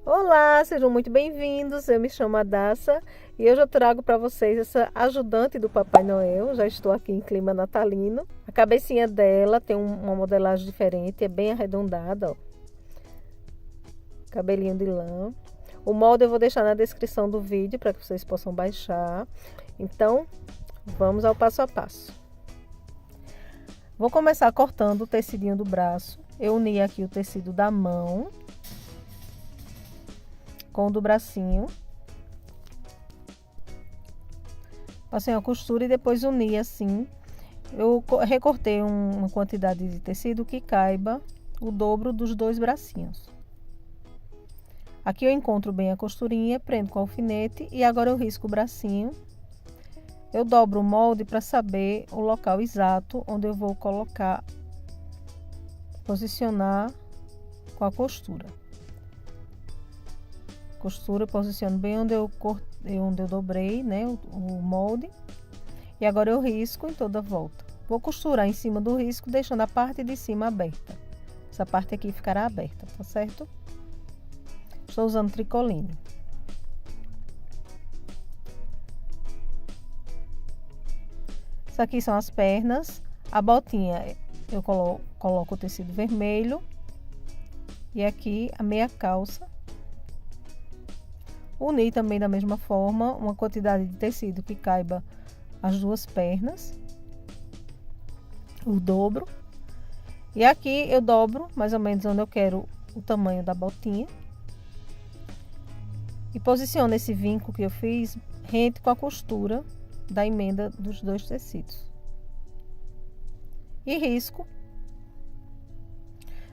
Olá, sejam muito bem-vindos. Eu me chamo Adassa e hoje eu trago para vocês essa ajudante do Papai Noel. Já estou aqui em clima natalino. A cabecinha dela tem uma modelagem diferente, é bem arredondada, ó. Cabelinho de lã. O molde eu vou deixar na descrição do vídeo para que vocês possam baixar. Então, vamos ao passo a passo. Vou começar cortando o tecidinho do braço. Eu uni aqui o tecido da mão com o do bracinho. Passei uma costura e depois uni assim. Eu recortei uma quantidade de tecido que caiba o dobro dos dois bracinhos. Aqui eu encontro bem a costurinha, prendo com alfinete e agora eu risco o bracinho. Eu dobro o molde para saber o local exato onde eu vou colocar, posicionar com a costura. Costura, posiciono bem onde eu dobrei, né, o molde. E agora eu risco em toda a volta. Vou costurar em cima do risco, deixando a parte de cima aberta. Essa parte aqui ficará aberta, tá certo? Estou usando tricoline. Isso aqui são as pernas. A botinha eu coloco o tecido vermelho. E aqui a meia calça. Uni também da mesma forma, uma quantidade de tecido que caiba as duas pernas. O dobro. E aqui eu dobro mais ou menos onde eu quero o tamanho da botinha. E posiciono esse vinco que eu fiz rente com a costura da emenda dos dois tecidos. E risco.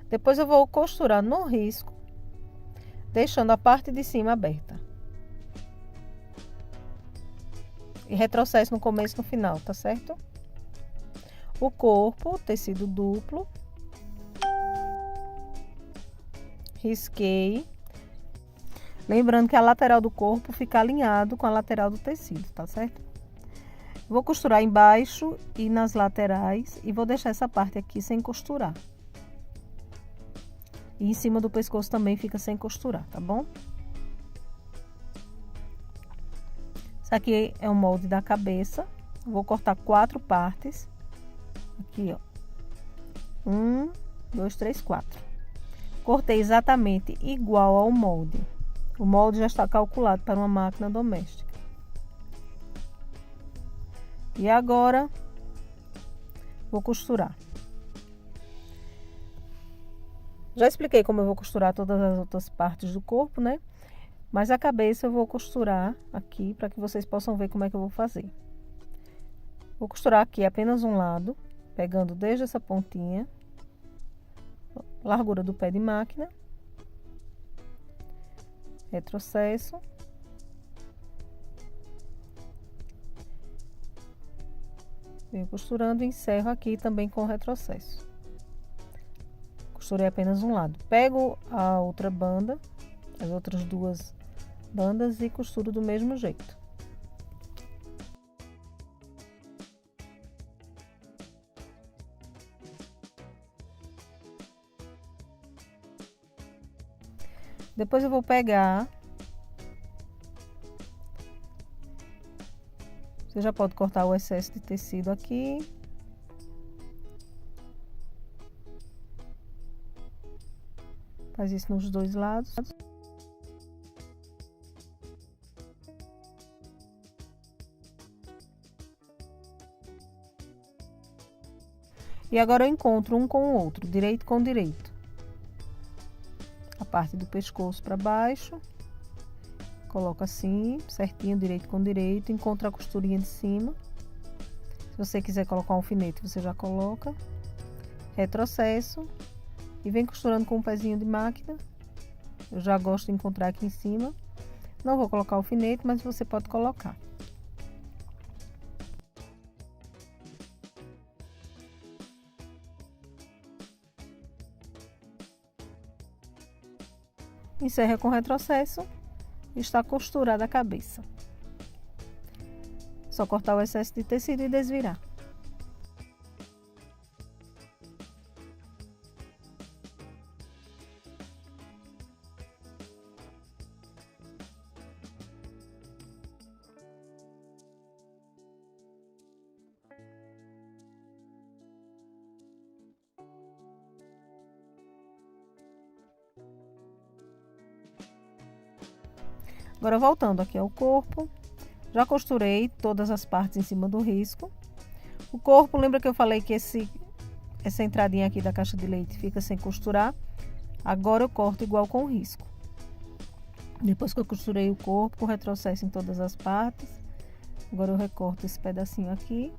Depois eu vou costurar no risco, deixando a parte de cima aberta. E retrocesso no começo e no final, tá certo? O corpo, tecido duplo. Risquei. Lembrando que a lateral do corpo fica alinhado com a lateral do tecido, tá certo? Vou costurar embaixo e nas laterais e vou deixar essa parte aqui sem costurar. E em cima do pescoço também fica sem costurar, tá bom? Isso aqui é o molde da cabeça. Vou cortar 4 partes. Aqui, ó. 1, 2, 3, 4. Cortei exatamente igual ao molde. O molde já está calculado para uma máquina doméstica. E agora, vou costurar. Já expliquei como eu vou costurar todas as outras partes do corpo, né? Mas a cabeça eu vou costurar aqui para que vocês possam ver como é que eu vou fazer. Vou costurar aqui apenas um lado, pegando desde essa pontinha, largura do pé de máquina, retrocesso. Venho costurando e encerro aqui também com retrocesso. Costurei apenas um lado. Pego a outra banda, as outras duas bandas e costuro do mesmo jeito. Depois eu vou pegar. Você já pode cortar o excesso de tecido aqui. Faz isso nos dois lados. E agora eu encontro um com o outro, direito com direito. A parte do pescoço para baixo. Coloco assim, certinho, direito com direito. Encontro a costurinha de cima. Se você quiser colocar um alfinete, você já coloca. Retrocesso. E vem costurando com um pezinho de máquina. Eu já gosto de encontrar aqui em cima. Não vou colocar alfinete, mas você pode colocar. Encerra com retrocesso. Está costurada a cabeça. Só cortar o excesso de tecido e desvirar. Agora, voltando aqui ao corpo, já costurei todas as partes em cima do risco. O corpo, lembra que eu falei que essa entradinha aqui da caixa de leite fica sem costurar? Agora eu corto igual com o risco. Depois que eu costurei o corpo, retrocesso em todas as partes. Agora eu recorto esse pedacinho aqui.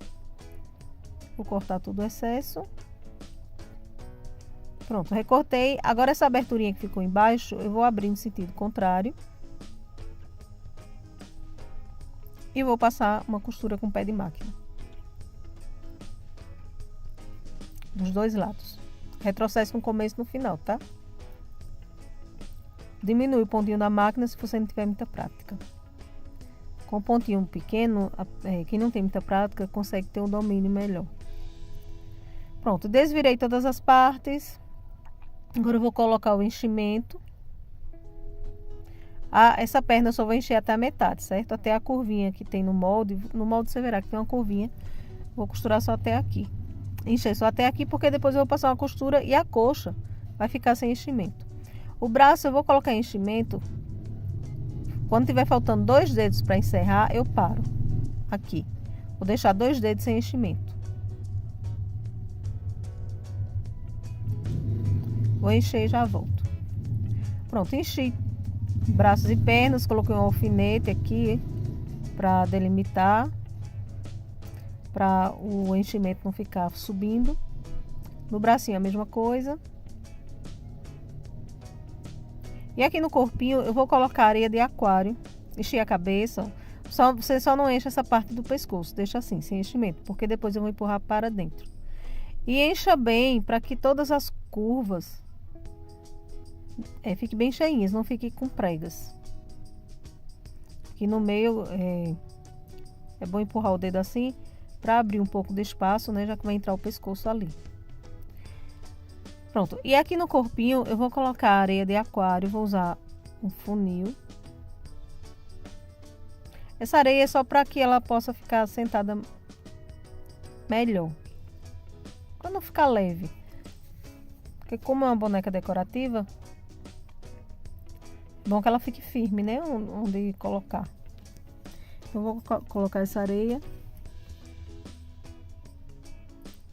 Vou cortar todo o excesso. Pronto, recortei. Agora essa aberturinha que ficou embaixo, eu vou abrir no sentido contrário. E vou passar uma costura com pé de máquina. Dos dois lados. Retrocesso no começo e no final, tá? Diminui o pontinho da máquina se você não tiver muita prática. Com o pontinho pequeno, quem não tem muita prática consegue ter um domínio melhor. Pronto, desvirei todas as partes. Agora eu vou colocar o enchimento. Essa perna eu só vou encher até a metade, certo? Até a curvinha que tem no molde. No molde você verá que tem uma curvinha. Vou costurar só até aqui. Encher só até aqui porque depois eu vou passar uma costura e a coxa vai ficar sem enchimento. O braço eu vou colocar enchimento. Quando tiver faltando 2 dedos para encerrar, eu paro aqui. Vou deixar 2 dedos sem enchimento. Vou encher e já volto. Pronto, enchi braços e pernas, coloquei um alfinete aqui para delimitar, para o enchimento não ficar subindo. No bracinho a mesma coisa. E aqui no corpinho eu vou colocar areia de aquário, encher a cabeça. Você só não enche essa parte do pescoço, deixa assim, sem enchimento, porque depois eu vou empurrar para dentro. E encha bem para que todas as curvas fiquem bem cheinhas, não fiquem com pregas. Aqui no meio é bom empurrar o dedo assim para abrir um pouco de espaço, né, já que vai entrar o pescoço ali. Pronto, e aqui no corpinho eu vou colocar areia de aquário, vou usar um funil. Essa areia é só para que ela possa ficar sentada melhor, para não ficar leve. Porque como é uma boneca decorativa, é bom que ela fique firme, né, onde colocar. Então vou colocar essa areia,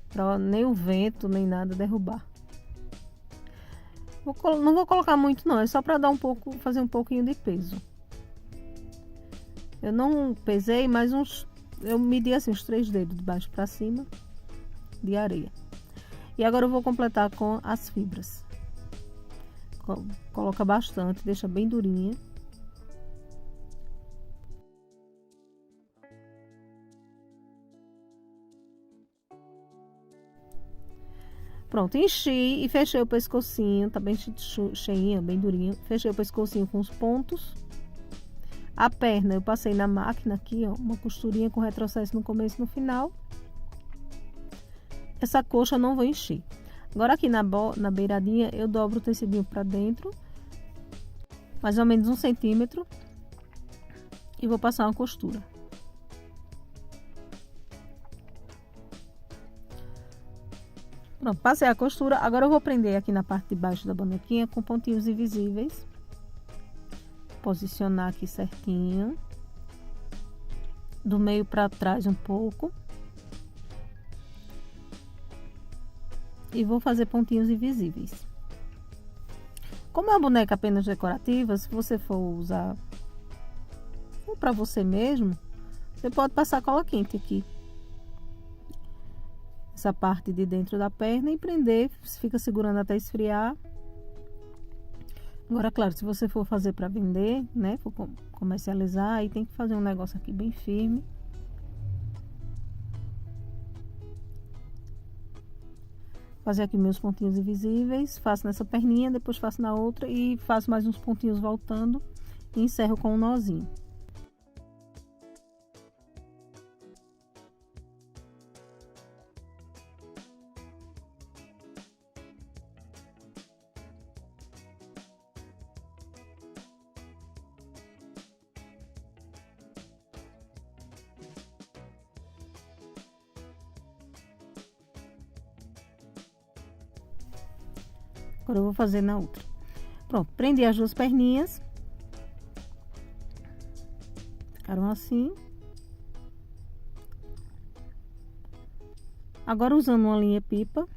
para nem o vento nem nada derrubar. Não vou colocar muito não, é só para dar fazer um pouquinho de peso. Eu não pesei, mas eu medi assim uns 3 dedos de baixo para cima de areia. E agora eu vou completar com as fibras. Coloca bastante, deixa bem durinha. Pronto, enchi e fechei o pescocinho, tá bem cheinha, bem durinha. Fechei o pescocinho com os pontos. A perna eu passei na máquina aqui, ó, uma costurinha com retrocesso no começo e no final. Essa coxa eu não vou encher. Agora aqui na beiradinha eu dobro o tecidinho pra dentro, mais ou menos 1 centímetro. E vou passar uma costura. Pronto, passei a costura. Agora eu vou prender aqui na parte de baixo da bonequinha com pontinhos invisíveis. Posicionar aqui certinho. Do meio para trás um pouco. E vou fazer pontinhos invisíveis. Como é uma boneca apenas decorativa, se você for usar para você mesmo, você pode passar cola quente aqui. Essa parte de dentro da perna e prender, fica segurando até esfriar. Agora, claro, se você for fazer para vender, né, for comercializar, aí tem que fazer um negócio aqui bem firme. Fazer aqui meus pontinhos invisíveis, faço nessa perninha, depois faço na outra e faço mais uns pontinhos voltando e encerro com um nozinho. Agora eu vou fazer na outra. Pronto, prendi as 2 perninhas. Ficaram assim. Agora, usando uma linha pipa,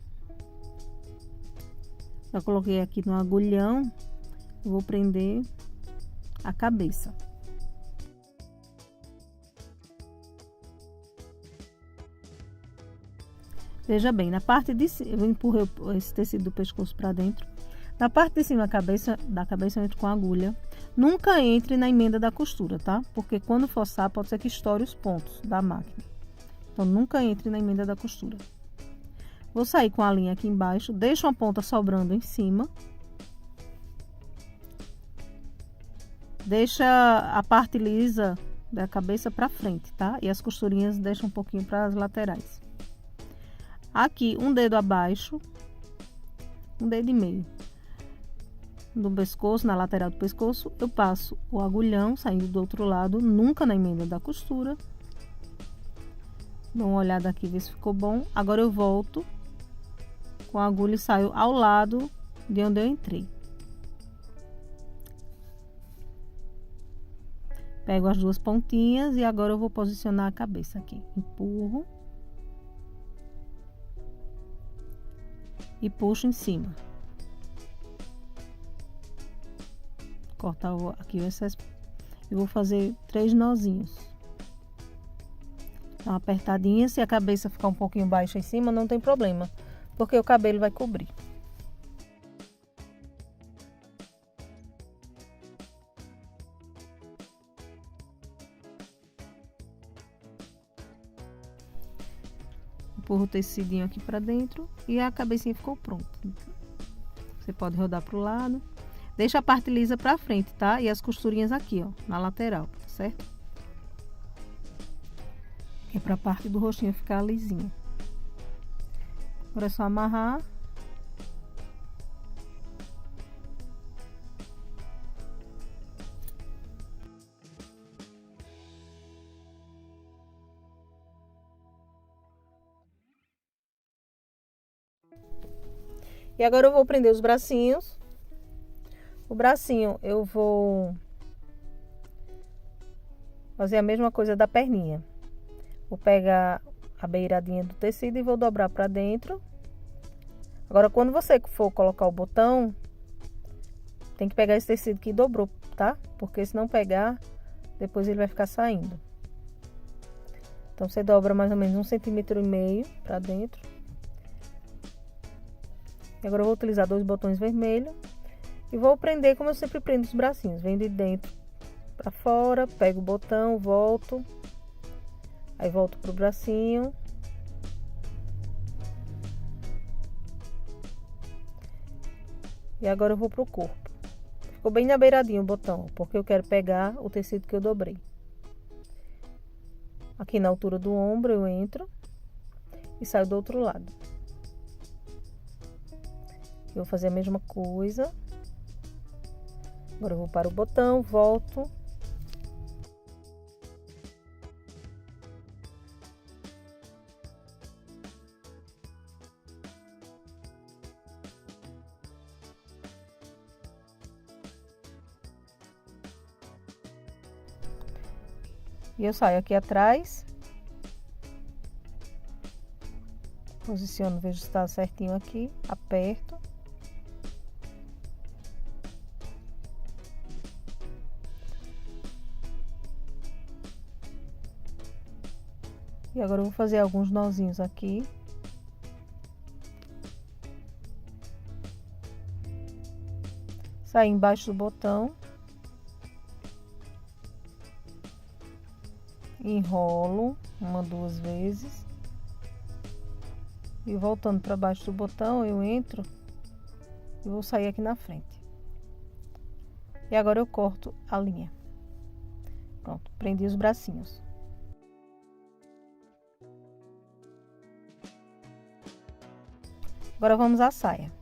já coloquei aqui no agulhão, vou prender a cabeça. Veja bem, na parte de cima, eu empurrei esse tecido do pescoço para dentro. Na parte de cima da cabeça eu entro com a agulha. Nunca entre na emenda da costura, tá? Porque quando forçar, pode ser que estoure os pontos da máquina. Então, nunca entre na emenda da costura. Vou sair com a linha aqui embaixo, deixo uma ponta sobrando em cima. Deixa a parte lisa da cabeça para frente, tá? E as costurinhas deixa um pouquinho para as laterais. Aqui, um dedo abaixo, um dedo e meio do pescoço, na lateral do pescoço, eu passo o agulhão saindo do outro lado, nunca na emenda da costura. Dou uma olhada aqui, ver se ficou bom. Agora eu volto com a agulha e saio ao lado de onde eu entrei. Pego as duas pontinhas e agora eu vou posicionar a cabeça aqui. Empurro. E puxo em cima. Cortar aqui o excesso. E vou fazer 3 nozinhos. Dá uma apertadinha. Se a cabeça ficar um pouquinho baixa em cima, não tem problema, porque o cabelo vai cobrir. Empurro o tecidinho aqui pra dentro e a cabecinha ficou pronta. Você pode rodar pro lado. Deixa a parte lisa pra frente, tá? E as costurinhas aqui, ó, na lateral, certo? Que é pra parte do rostinho ficar lisinha. Agora é só amarrar. E agora eu vou prender os bracinhos. O bracinho eu vou fazer a mesma coisa da perninha. Vou pegar a beiradinha do tecido e vou dobrar para dentro. Agora, quando você for colocar o botão, tem que pegar esse tecido que dobrou, tá? Porque se não pegar, depois ele vai ficar saindo. Então, você dobra mais ou menos 1,5 cm para dentro. E agora eu vou utilizar 2 botões vermelhos. E vou prender como eu sempre prendo os bracinhos. Venho de dentro para fora, pego o botão, volto. Aí volto pro bracinho. E agora eu vou pro corpo. Ficou bem na beiradinha o botão, porque eu quero pegar o tecido que eu dobrei. Aqui na altura do ombro eu entro e saio do outro lado. Eu vou fazer a mesma coisa. Agora eu vou para o botão, volto. E eu saio aqui atrás. Posiciono, vejo se está certinho aqui. Aperto. E agora eu vou fazer alguns nozinhos aqui. Sair embaixo do botão. Enrolo 1, 2 vezes. E voltando para baixo do botão, eu entro e vou sair aqui na frente. E agora eu corto a linha. Pronto, prendi os bracinhos. Agora vamos à saia.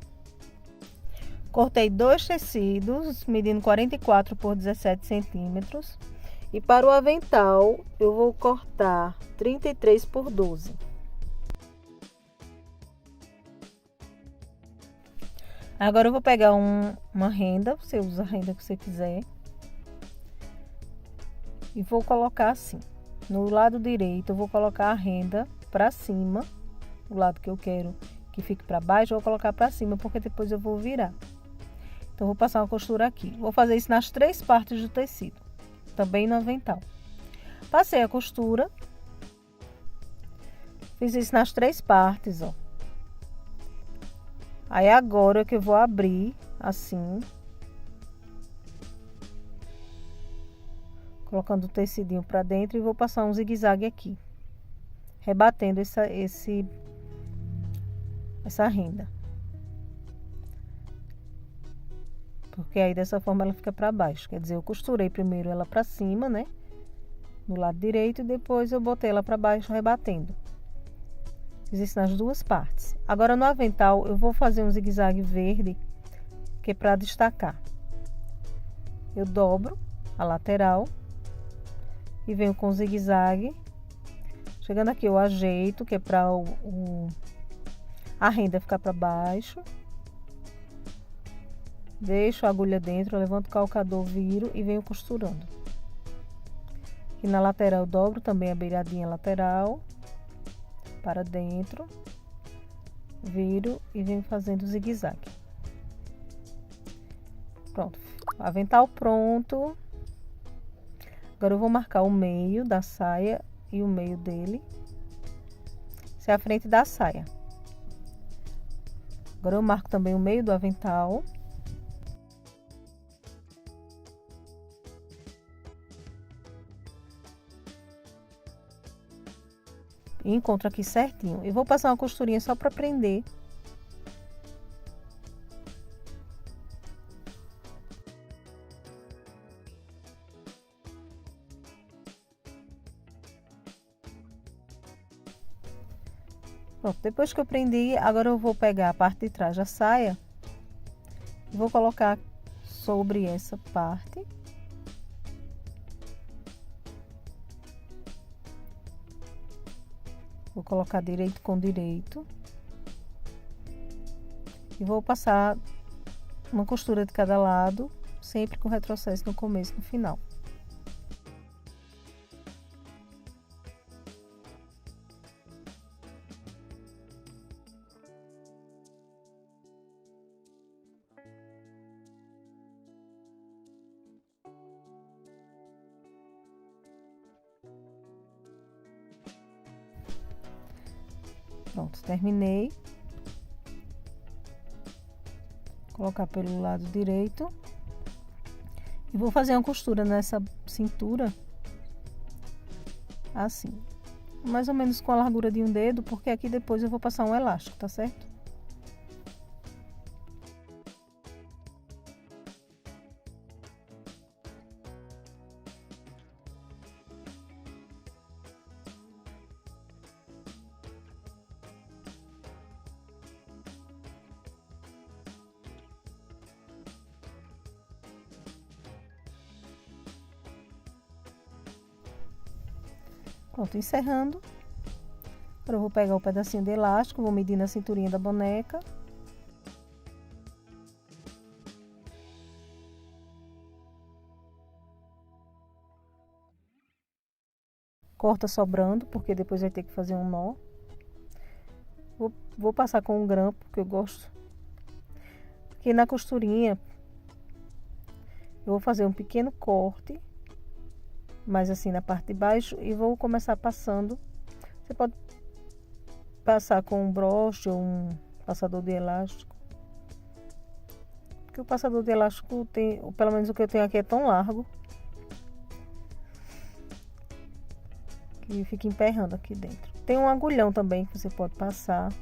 Cortei 2 tecidos, medindo 44 por 17 centímetros. E para o avental, eu vou cortar 33 por 12. Agora eu vou pegar uma renda, você usa a renda que você quiser. E vou colocar assim. No lado direito eu vou colocar a renda para cima. O lado que eu quero que fique para baixo eu vou colocar para cima, porque depois eu vou virar. Então vou passar uma costura aqui. Vou fazer isso nas 3 partes do tecido, também no avental. Passei a costura. Fiz isso nas 3 partes, ó. Aí agora que eu vou abrir assim, colocando o tecidinho para dentro, e vou passar um zigue-zague aqui, rebatendo essa renda. Porque aí dessa forma ela fica para baixo. Quer dizer, eu costurei primeiro ela para cima, né? No lado direito, e depois eu botei ela para baixo rebatendo. Fiz isso nas 2 partes. Agora no avental eu vou fazer um zigue-zague verde, que é para destacar. Eu dobro a lateral e venho com zigue-zague. Chegando aqui eu ajeito, que é para a renda ficar para baixo. Deixo a agulha dentro, levanto o calcador, viro e venho costurando. Aqui na lateral eu dobro também a beiradinha lateral para dentro, viro e venho fazendo zigue-zague. Pronto, avental pronto. Agora eu vou marcar o meio da saia e o meio dele. Essa é a frente da saia. Agora eu marco também o meio do avental. E encontro aqui certinho. E vou passar uma costurinha só para prender. Pronto, depois que eu prendi, agora eu vou pegar a parte de trás da saia e vou colocar sobre essa parte. Vou colocar direito com direito. E vou passar uma costura de cada lado, sempre com retrocesso no começo e no final. Pronto, terminei. Vou colocar pelo lado direito. E vou fazer uma costura nessa cintura, assim, mais ou menos com a largura de um dedo, porque aqui depois eu vou passar um elástico, tá certo? Pronto, encerrando. Agora eu vou pegar o pedacinho de elástico, vou medir na cinturinha da boneca. Corta sobrando, porque depois vai ter que fazer um nó. Vou passar com um grampo, que eu gosto. Aqui na costurinha, eu vou fazer um pequeno corte, mais assim na parte de baixo, e vou começar passando. Você pode passar com um broche ou um passador de elástico. Porque o passador de elástico tem, ou pelo menos o que eu tenho aqui, é tão largo que fica emperrando aqui dentro. Tem um agulhão também que você pode passar.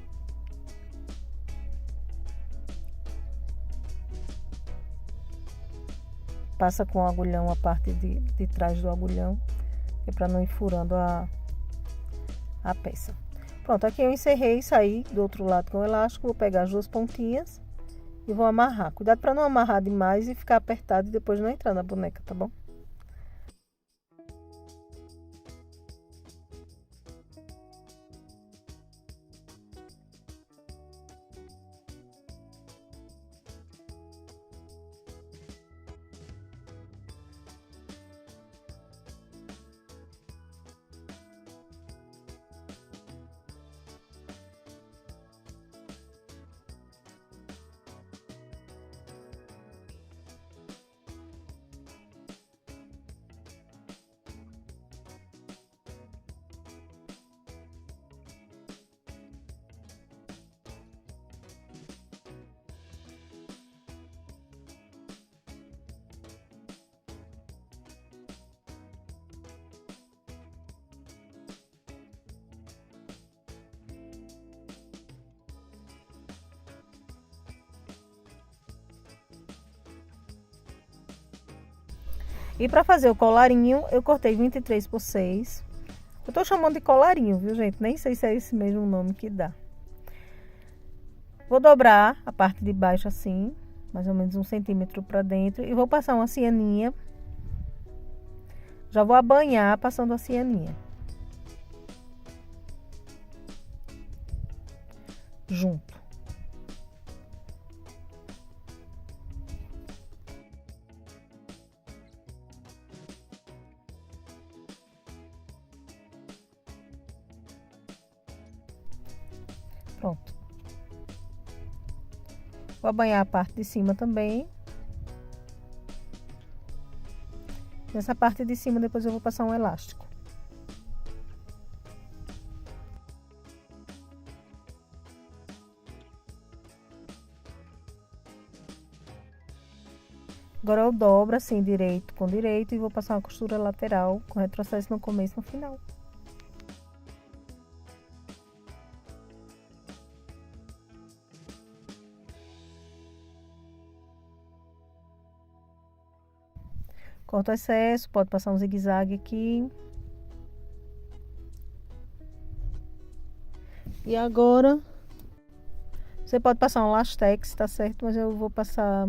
Passa com o agulhão a parte de trás do agulhão, que é para não ir furando a peça. Pronto, aqui eu encerrei e saí do outro lado com o elástico. Vou pegar as 2 pontinhas e vou amarrar. Cuidado para não amarrar demais e ficar apertado e depois não entrar na boneca, tá bom? E para fazer o colarinho, eu cortei 23 por 6. Eu tô chamando de colarinho, viu, gente? Nem sei se é esse mesmo nome que dá. Vou dobrar a parte de baixo assim, mais ou menos 1 centímetro para dentro. E vou passar uma cianinha. Já vou abanhar passando a cianinha. Junto. Pronto. Vou abanhar a parte de cima também. Nessa parte de cima, depois eu vou passar um elástico. Agora eu dobro assim, direito com direito, e vou passar uma costura lateral com retrocesso no começo e no final. Corta o excesso, pode passar um zigue-zague aqui. E agora, você pode passar um lastex, tá certo? Mas eu vou passar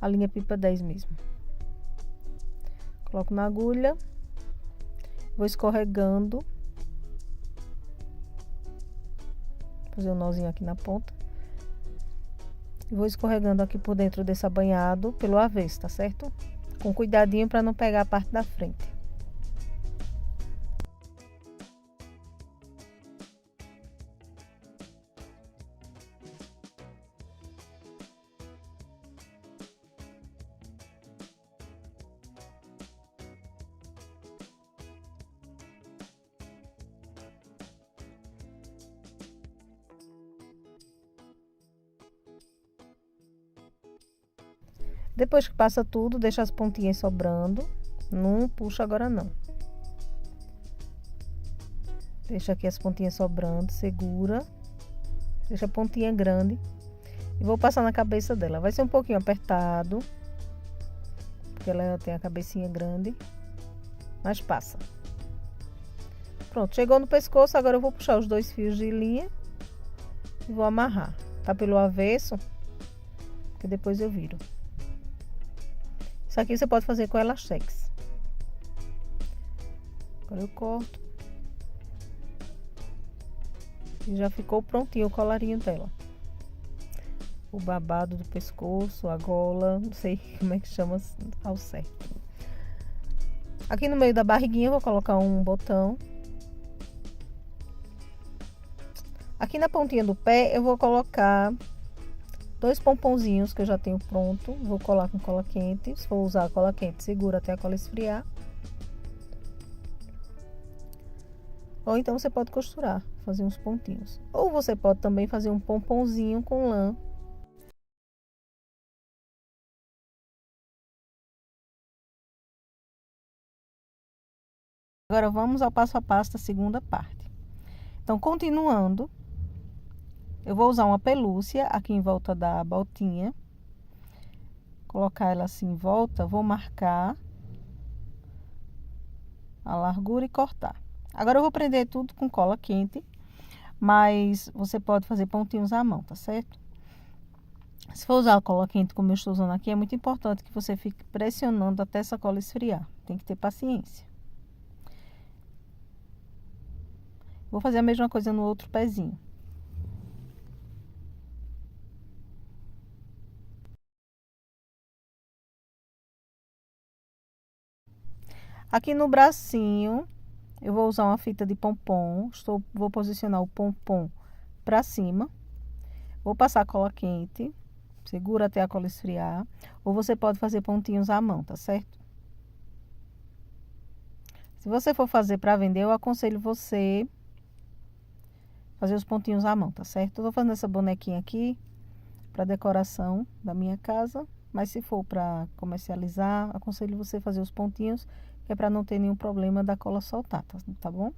a linha pipa 10 mesmo. Coloco na agulha. Vou escorregando. Fazer um nozinho aqui na ponta. E vou escorregando aqui por dentro desse abanhado, pelo avesso, tá certo? Com cuidadinho para não pegar a parte da frente. Depois que passa tudo, deixa as pontinhas sobrando. Não puxa agora não. Deixa aqui as pontinhas sobrando, segura. Deixa a pontinha grande. E vou passar na cabeça dela. Vai ser um pouquinho apertado, porque ela tem a cabecinha grande. Mas passa. Pronto, chegou no pescoço. Agora eu vou puxar os 2 fios de linha. E vou amarrar. Tá pelo avesso, que depois eu viro. Isso aqui você pode fazer com elastex. Agora eu corto. E já ficou prontinho o colarinho dela. O babado do pescoço, a gola, não sei como é que chama ao certo. Aqui no meio da barriguinha eu vou colocar um botão. Aqui na pontinha do pé eu vou colocar 2 pomponzinhos que eu já tenho pronto. Vou colar com cola quente. Se for usar a cola quente, segura até a cola esfriar. Ou então você pode costurar, fazer uns pontinhos. Ou você pode também fazer um pomponzinho com lã. Agora vamos ao passo a passo da segunda parte. Então, continuando, eu vou usar uma pelúcia aqui em volta da botinha. Colocar ela assim em volta, vou marcar a largura e cortar. Agora eu vou prender tudo com cola quente, mas você pode fazer pontinhos à mão, tá certo? Se for usar a cola quente como eu estou usando aqui, é muito importante que você fique pressionando até essa cola esfriar. Tem que ter paciência. Vou fazer a mesma coisa no outro pezinho. Aqui no bracinho, eu vou usar uma fita de pompom. Vou posicionar o pompom para cima. Vou passar a cola quente. Segura até a cola esfriar. Ou você pode fazer pontinhos à mão, tá certo? Se você for fazer para vender, eu aconselho você fazer os pontinhos à mão, tá certo? Eu tô fazendo essa bonequinha aqui para decoração da minha casa. Mas se for para comercializar, aconselho você fazer os pontinhos, que é para não ter nenhum problema da cola soltar, tá bom?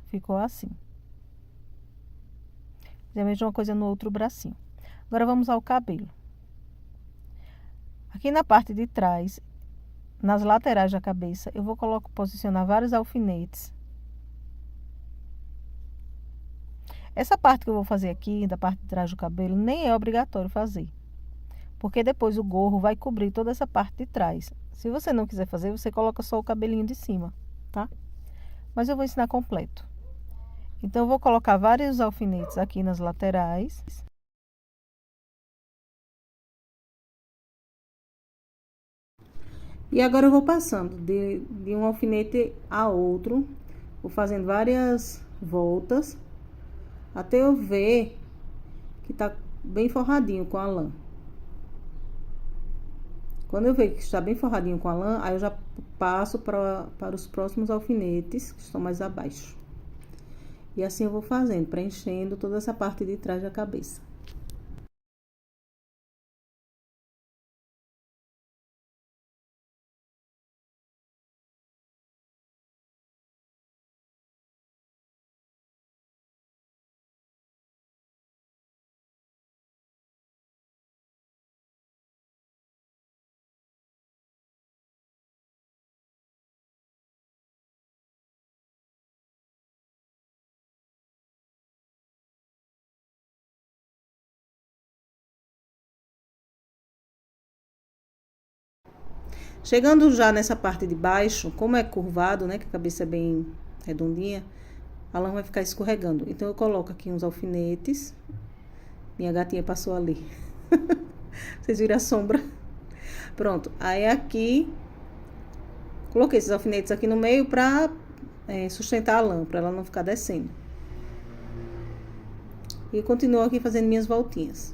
Ficou assim. Fiz a mesma coisa no outro bracinho. Agora vamos ao cabelo. Aqui na parte de trás, nas laterais da cabeça, eu vou posicionar vários alfinetes. Essa parte que eu vou fazer aqui, da parte de trás do cabelo, nem é obrigatório fazer. Porque depois o gorro vai cobrir toda essa parte de trás. Se você não quiser fazer, você coloca só o cabelinho de cima, tá? Mas eu vou ensinar completo. Então, eu vou colocar vários alfinetes aqui nas laterais. E agora eu vou passando de um alfinete a outro. Vou fazendo várias voltas. Até eu ver que tá bem forradinho com a lã. Quando eu ver que está bem forradinho com a lã, aí eu já passo para os próximos alfinetes, que estão mais abaixo. E assim eu vou fazendo, preenchendo toda essa parte de trás da cabeça. Chegando já nessa parte de baixo, como é curvado, né, que a cabeça é bem redondinha, a lã vai ficar escorregando. Então, eu coloco aqui uns alfinetes. Minha gatinha passou ali. Vocês viram a sombra? Pronto. Aí, aqui, coloquei esses alfinetes aqui no meio pra sustentar a lã, pra ela não ficar descendo. E continuo aqui fazendo minhas voltinhas.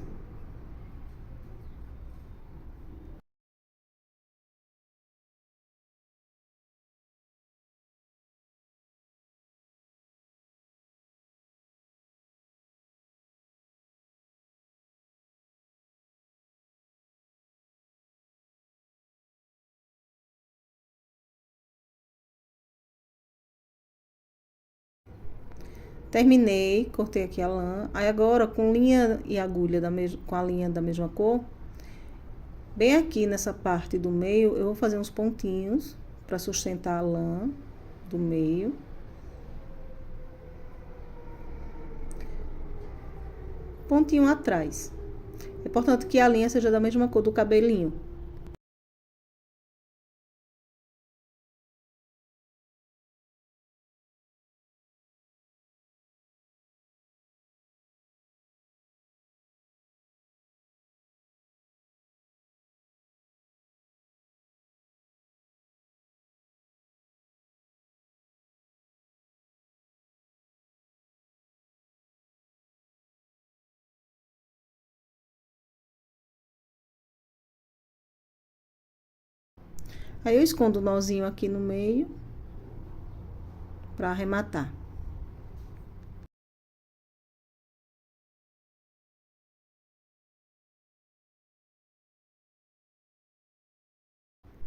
Terminei, cortei aqui a lã. Aí agora, com linha e agulha com a linha da mesma cor, bem aqui nessa parte do meio, eu vou fazer uns pontinhos para sustentar a lã do meio. Pontinho atrás. É importante que a linha seja da mesma cor do cabelinho. Aí eu escondo o nozinho aqui no meio para arrematar.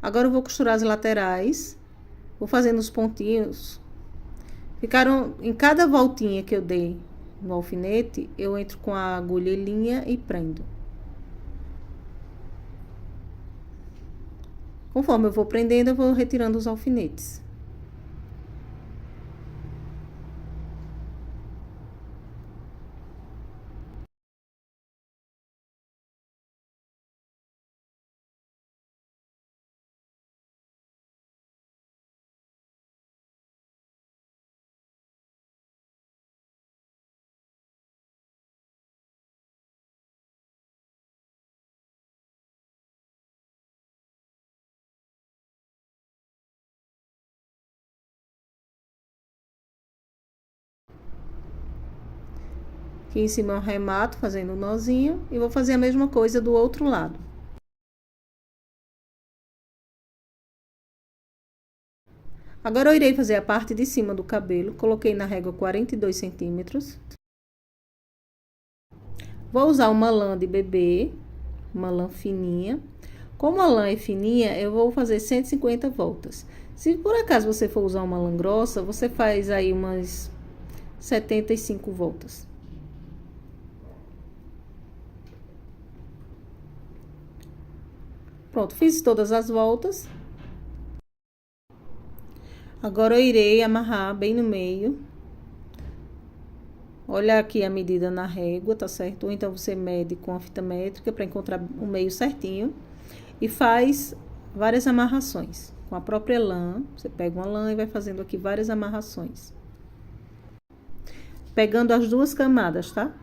Agora eu vou costurar as laterais. Vou fazendo os pontinhos. Ficaram em cada voltinha que eu dei no alfinete, eu entro com a agulha e linha e prendo. Conforme eu vou prendendo, eu vou retirando os alfinetes. Aqui em cima eu arremato fazendo um nozinho e vou fazer a mesma coisa do outro lado. Agora eu irei fazer a parte de cima do cabelo. Coloquei na régua 42 centímetros. Vou usar uma lã de bebê, uma lã fininha. Como a lã é fininha, eu vou fazer 150 voltas. Se por acaso você for usar uma lã grossa, você faz aí umas 75 voltas. Pronto, fiz todas as voltas. Agora eu irei amarrar bem no meio. Olha aqui a medida na régua, tá certo? Ou então você mede com a fita métrica para encontrar o meio certinho. E faz várias amarrações. Com a própria lã, você pega uma lã e vai fazendo aqui várias amarrações. Pegando as duas camadas, tá?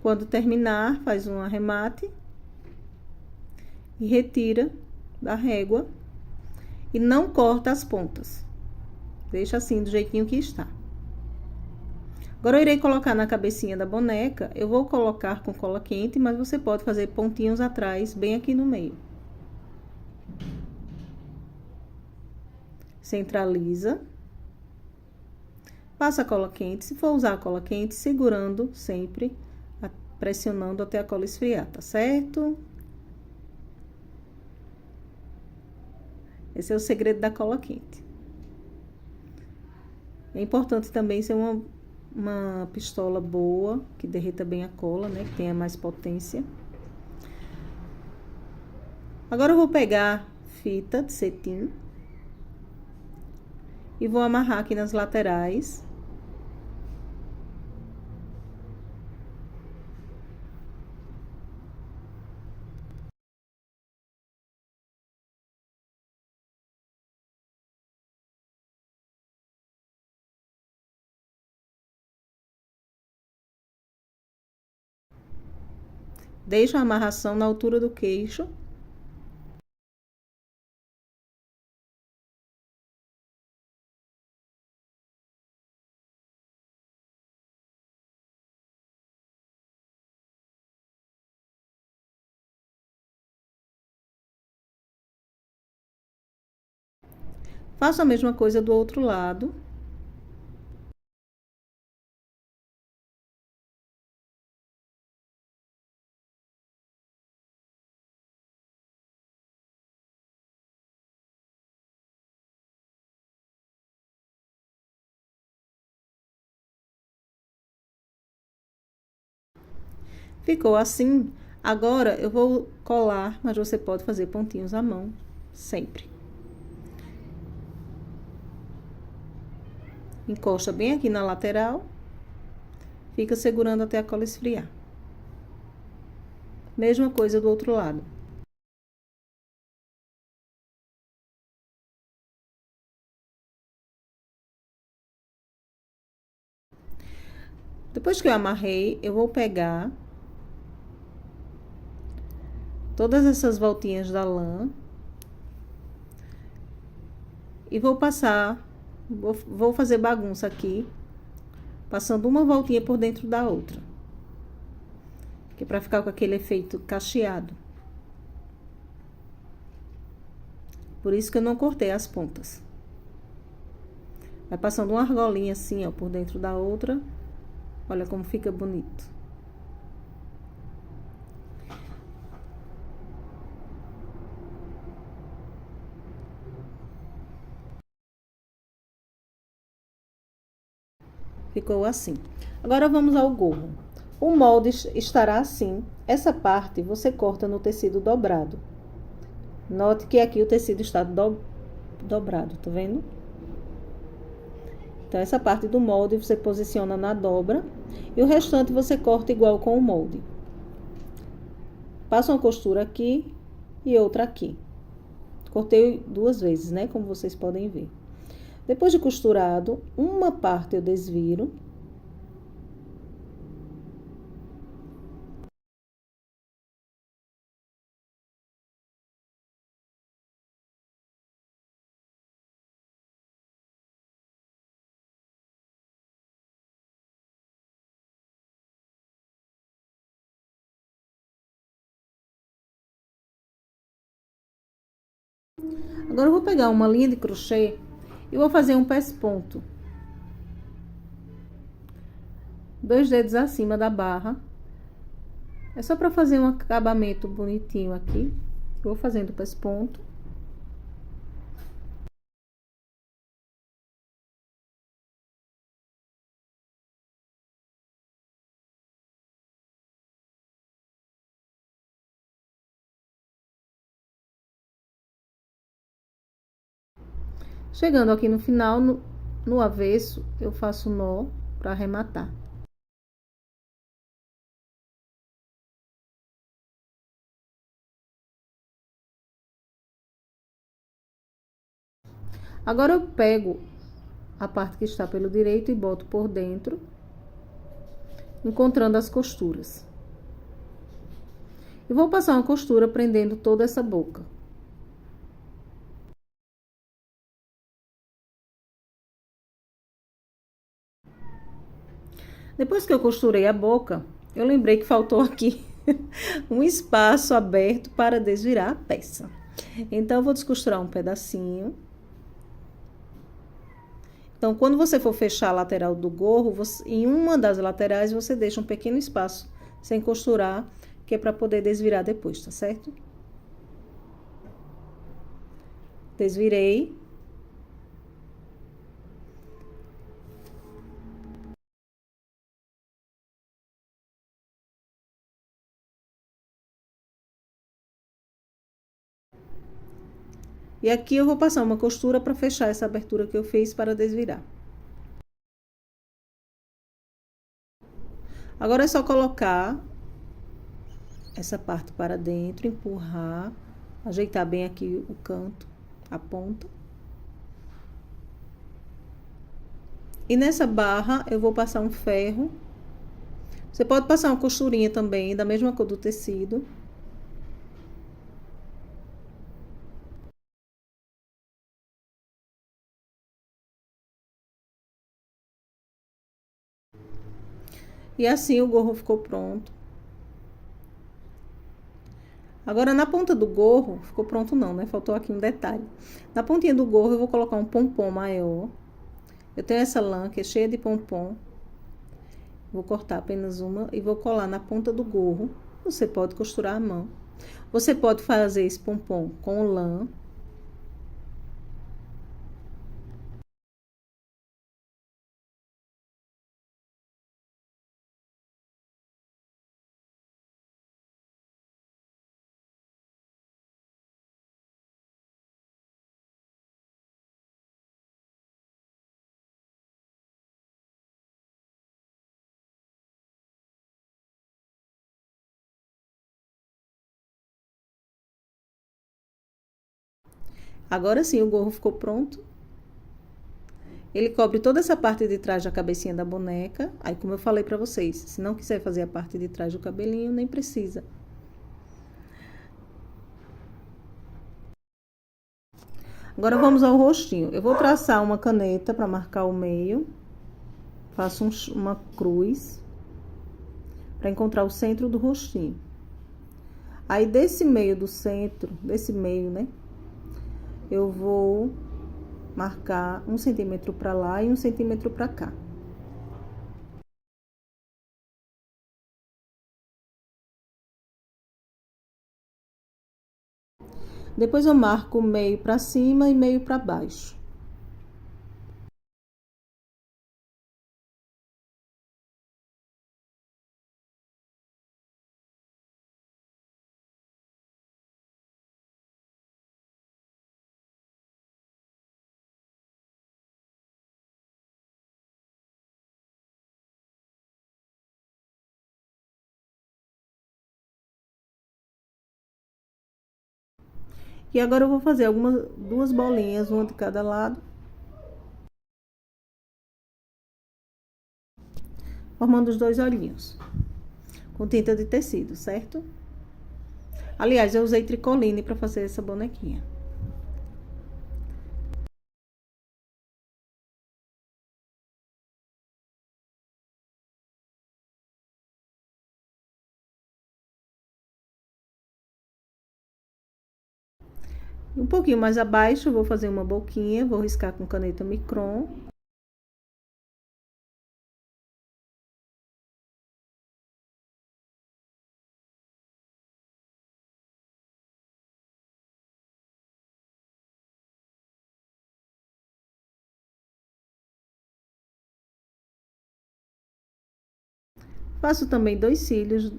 Quando terminar, faz um arremate e retira da régua e não corta as pontas. Deixa assim do jeitinho que está. Agora eu irei colocar na cabecinha da boneca. Eu vou colocar com cola quente, mas você pode fazer pontinhos atrás, bem aqui no meio. Centraliza. Passa a cola quente. Se for usar a cola quente, segurando sempre, pressionando até a cola esfriar, tá certo? Esse é o segredo da cola quente. É importante também ser uma pistola boa, que derreta bem a cola, né? Que tenha mais potência. Agora eu vou pegar fita de cetim e vou amarrar aqui nas laterais. Deixo a amarração na altura do queixo. Faço a mesma coisa do outro lado. Ficou assim. Agora eu vou colar, mas você pode fazer pontinhos à mão, sempre. Encosta bem aqui na lateral. Fica segurando até a cola esfriar. Mesma coisa do outro lado. Depois que eu amarrei, eu vou pegar todas essas voltinhas da lã e vou passar, vou fazer bagunça aqui, passando uma voltinha por dentro da outra. Que é pra ficar com aquele efeito cacheado. Por isso que eu não cortei as pontas. Vai passando uma argolinha assim, ó, por dentro da outra. Olha como fica bonito. Ficou assim. Agora vamos ao gorro. O molde estará assim. Essa parte você corta no tecido dobrado. Note que aqui o tecido está dobrado, tá vendo? Então, essa parte do molde você posiciona na dobra e o restante você corta igual com o molde. Passa uma costura aqui e outra aqui. Cortei duas vezes, né? Como vocês podem ver. Depois de costurado, uma parte eu desviro. Agora eu vou pegar uma linha de crochê e vou fazer um pesponto. 2 dedos acima da barra. É só para fazer um acabamento bonitinho aqui. Vou fazendo o pesponto. Chegando aqui no final, no avesso, eu faço nó para arrematar. Agora eu pego a parte que está pelo direito e boto por dentro, encontrando as costuras. E vou passar uma costura prendendo toda essa boca. Depois que eu costurei a boca, eu lembrei que faltou aqui um espaço aberto para desvirar a peça. Então, eu vou descosturar um pedacinho. Então, quando você for fechar a lateral do gorro, em uma das laterais você deixa um pequeno espaço sem costurar, que é para poder desvirar depois, tá certo? Desvirei. E aqui eu vou passar uma costura para fechar essa abertura que eu fiz para desvirar. Agora é só colocar essa parte para dentro, empurrar, ajeitar bem aqui o canto, a ponta. E nessa barra eu vou passar um ferro. Você pode passar uma costurinha também, da mesma cor do tecido. E assim o gorro ficou pronto. Agora, na ponta do gorro, ficou pronto não, né? Faltou aqui um detalhe. Na pontinha do gorro, eu vou colocar um pompom maior. Eu tenho essa lã que é cheia de pompom. Vou cortar apenas uma e vou colar na ponta do gorro. Você pode costurar à mão. Você pode fazer esse pompom com lã. Agora sim, o gorro ficou pronto. Ele cobre toda essa parte de trás da cabecinha da boneca. Aí, como eu falei pra vocês, se não quiser fazer a parte de trás do cabelinho, nem precisa. Agora vamos ao rostinho. Eu vou traçar uma caneta para marcar o meio. Faço uma cruz para encontrar o centro do rostinho. Aí, desse meio do centro, desse meio, né? Eu vou marcar 1 centímetro para lá e 1 centímetro para cá. Depois eu marco meio para cima e meio para baixo. E agora eu vou fazer duas bolinhas, uma de cada lado, formando os 2 olhinhos, com tinta de tecido, certo? Aliás, eu usei tricoline para fazer essa bonequinha. Um pouquinho mais abaixo, eu vou fazer uma boquinha, vou riscar com caneta micron. Faço também 2 cílios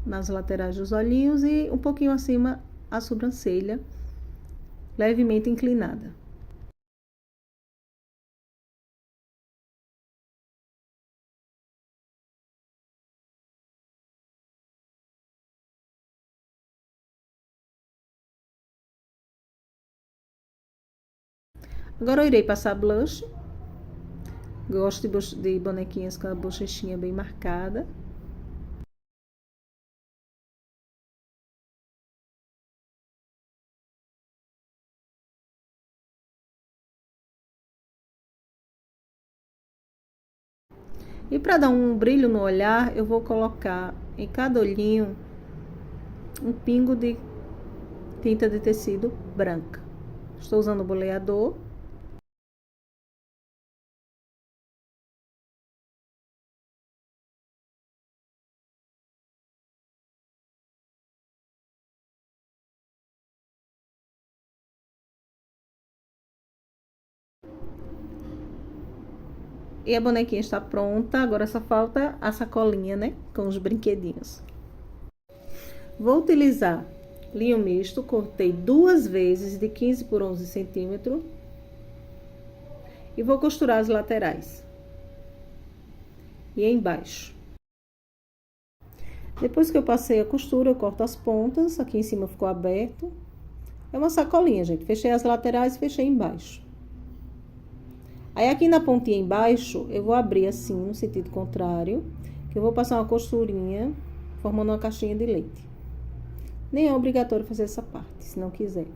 nas laterais dos olhinhos e um pouquinho acima a sobrancelha, levemente inclinada. Agora eu irei passar blush. Gosto de bonequinhas com a bochechinha bem marcada. E para dar um brilho no olhar, eu vou colocar em cada olhinho um pingo de tinta de tecido branca. Estou usando o boleador. E a bonequinha está pronta, agora só falta a sacolinha, né? Com os brinquedinhos. Vou utilizar linho misto, cortei 2 vezes de 15 por 11 centímetros. E vou costurar as laterais. E embaixo. Depois que eu passei a costura, eu corto as pontas. Aqui em cima ficou aberto. É uma sacolinha, gente. Fechei as laterais e fechei embaixo. Aí aqui na pontinha embaixo, eu vou abrir assim, no sentido contrário, que eu vou passar uma costurinha, formando uma caixinha de leite. Nem é obrigatório fazer essa parte, se não quiser.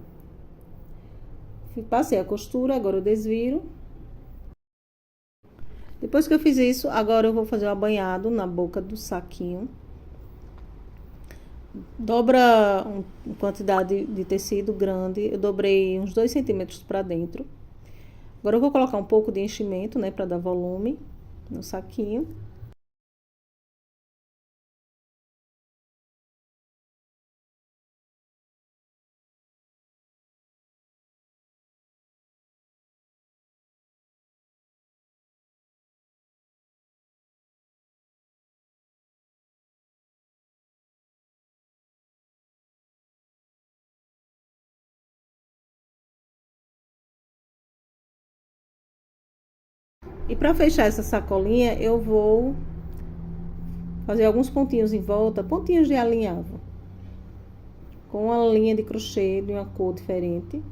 Passei a costura, agora eu desviro. Depois que eu fiz isso, agora eu vou fazer um abanhado na boca do saquinho. Dobra uma quantidade de tecido grande, eu dobrei uns 2 centímetros para dentro. Agora eu vou colocar um pouco de enchimento, né, para dar volume no saquinho. E para fechar essa sacolinha, eu vou fazer alguns pontinhos em volta, pontinhos de alinhavo, com uma linha de crochê de uma cor diferente.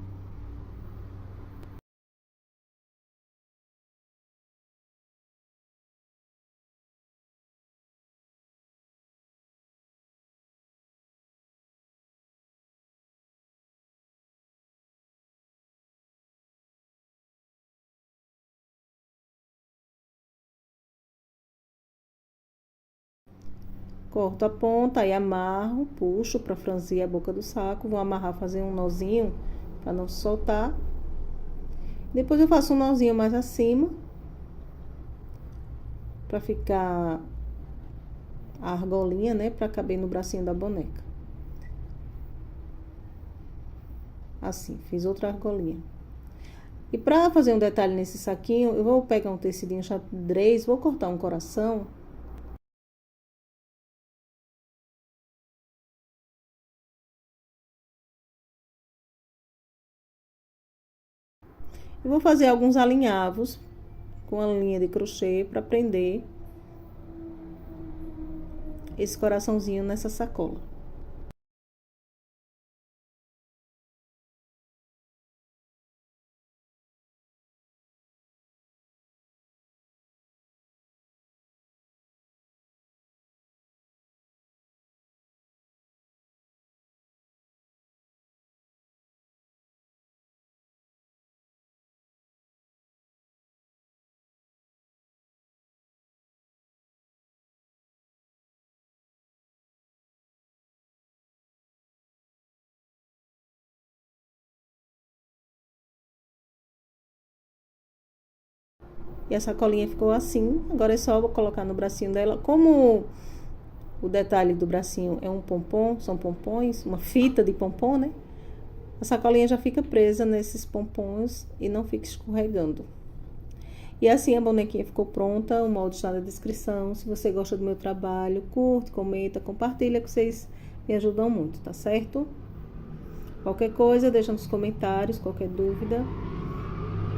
Corto a ponta e amarro, puxo para franzir a boca do saco. Vou amarrar, fazer um nozinho para não soltar. Depois eu faço um nozinho mais acima, para ficar a argolinha, né, para caber no bracinho da boneca. Assim, fiz outra argolinha. E para fazer um detalhe nesse saquinho, eu vou pegar um tecidinho xadrez, vou cortar um coração. E vou fazer alguns alinhavos com a linha de crochê para prender esse coraçãozinho nessa sacola. E a sacolinha ficou assim. Agora é só colocar no bracinho dela. Como o detalhe do bracinho é um pompom, são pompons, uma fita de pompom, né? A sacolinha já fica presa nesses pompons e não fica escorregando. E assim a bonequinha ficou pronta, o molde está na descrição. Se você gosta do meu trabalho, curte, comenta, compartilha, que vocês me ajudam muito, tá certo? Qualquer coisa, deixa nos comentários, qualquer dúvida,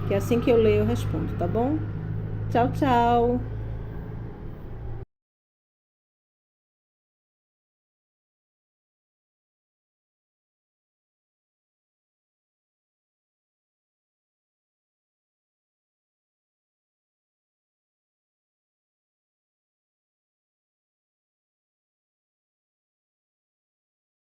que assim que eu leio eu respondo, tá bom? Tchau, tchau!